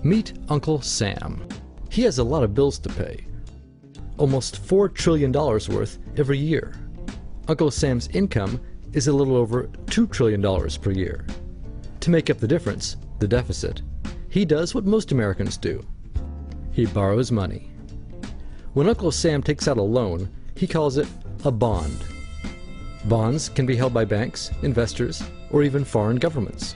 Meet Uncle Sam. He has a lot of bills to pay. Almost $4 trillion worth every year. Uncle Sam's income is a little over $2 trillion per year. To make up the difference, the deficit, he does what most Americans do. He borrows money. When Uncle Sam takes out a loan, he calls it a bond. Bonds can be held by banks, investors, or even foreign governments.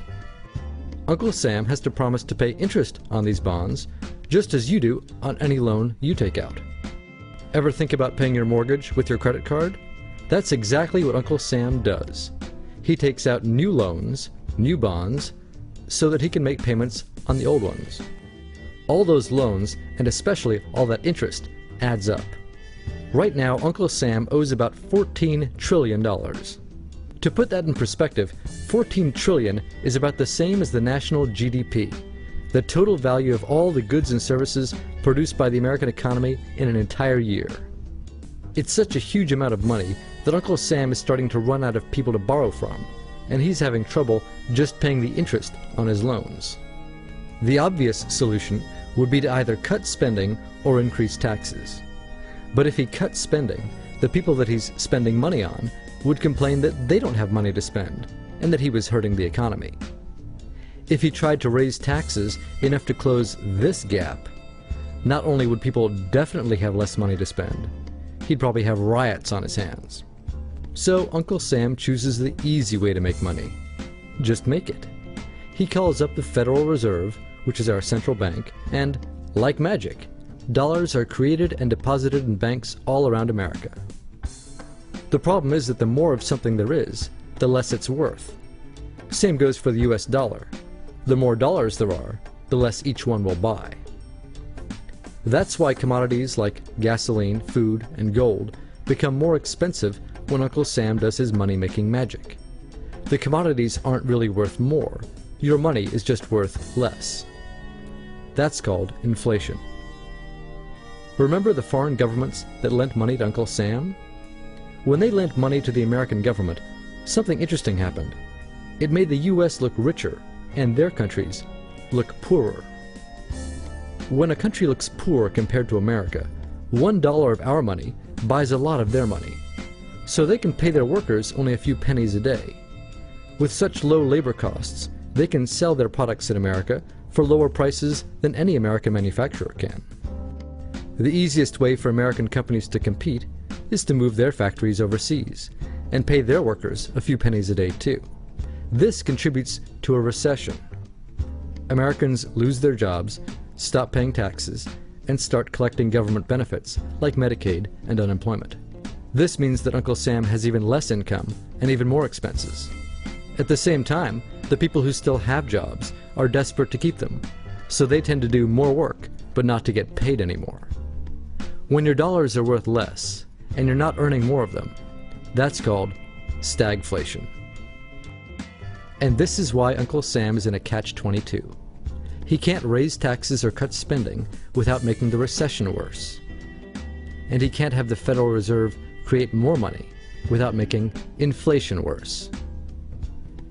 Uncle Sam has to promise to pay interest on these bonds, just as you do on any loan you take out. Ever think about paying your mortgage with your credit card? That's exactly what Uncle Sam does. He takes out new loans, new bonds, so that he can make payments on the old ones. All those loans, and especially all that interest, adds up. Right now, Uncle Sam owes about $14 trillion. To put that in perspective, 14 trillion is about the same as the national GDP, the total value of all the goods and services produced by the American economy in an entire year. It's such a huge amount of money that Uncle Sam is starting to run out of people to borrow from, and he's having trouble just paying the interest on his loans. The obvious solution would be to either cut spending or increase taxes. But if he cuts spending, the people that he's spending money on would complain that they don't have money to spend, and that he was hurting the economy. If he tried to raise taxes enough to close this gap, not only would people definitely have less money to spend, he'd probably have riots on his hands. So Uncle Sam chooses the easy way to make money. Just make it. He calls up the Federal Reserve, which is our central bank, and, like magic, dollars are created and deposited in banks all around America. The problem is that the more of something there is, the less it's worth. Same goes for the US dollar. The more dollars there are, the less each one will buy. That's why commodities like gasoline, food, and gold become more expensive when Uncle Sam does his money-making magic. The commodities aren't really worth more. Your money is just worth less. That's called inflation. Remember the foreign governments that lent money to Uncle Sam? When they lent money to the American government, something interesting happened. It made the US look richer, and their countries look poorer. When a country looks poor compared to America, $1 of our money buys a lot of their money. So they can pay their workers only a few pennies a day. With such low labor costs, they can sell their products in America for lower prices than any American manufacturer can. The easiest way for American companies to compete is to move their factories overseas and pay their workers a few pennies a day too. This contributes to a recession. Americans lose their jobs, stop paying taxes, and start collecting government benefits like Medicaid and unemployment. This means that Uncle Sam has even less income and even more expenses. At the same time, the people who still have jobs are desperate to keep them, so they tend to do more work but not to get paid anymore. When your dollars are worth less, and you're not earning more of them, that's called stagflation. And this is why Uncle Sam is in a catch-22. He can't raise taxes or cut spending without making the recession worse. And he can't have the Federal Reserve create more money without making inflation worse.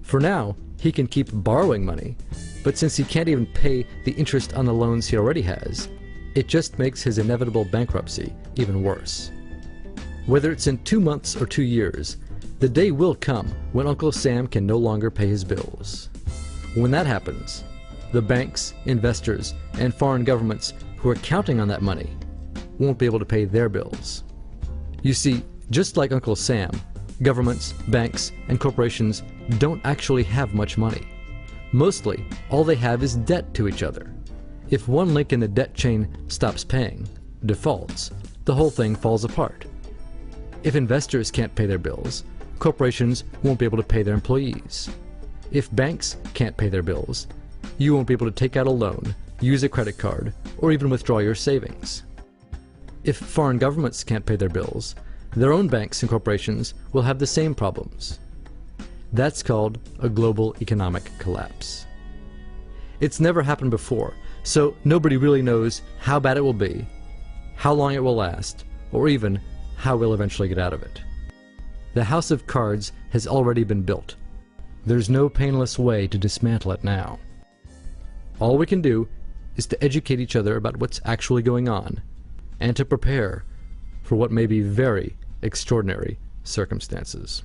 For now, he can keep borrowing money, but since he can't even pay the interest on the loans he already has, it just makes his inevitable bankruptcy even worse. Whether it's in 2 months or 2 years, the day will come when Uncle Sam can no longer pay his bills. When that happens, the banks, investors, and foreign governments who are counting on that money won't be able to pay their bills. You see, just like Uncle Sam, governments, banks, and corporations don't actually have much money. Mostly, all they have is debt to each other. If one link in the debt chain stops paying, defaults, the whole thing falls apart. If investors can't pay their bills, corporations won't be able to pay their employees. If banks can't pay their bills, you won't be able to take out a loan, use a credit card, or even withdraw your savings. If foreign governments can't pay their bills, their own banks and corporations will have the same problems. That's called a global economic collapse. It's never happened before, so nobody really knows how bad it will be, how long it will last, or even how we'll eventually get out of it. The house of cards has already been built. There's no painless way to dismantle it now. All we can do is to educate each other about what's actually going on, and to prepare for what may be very extraordinary circumstances.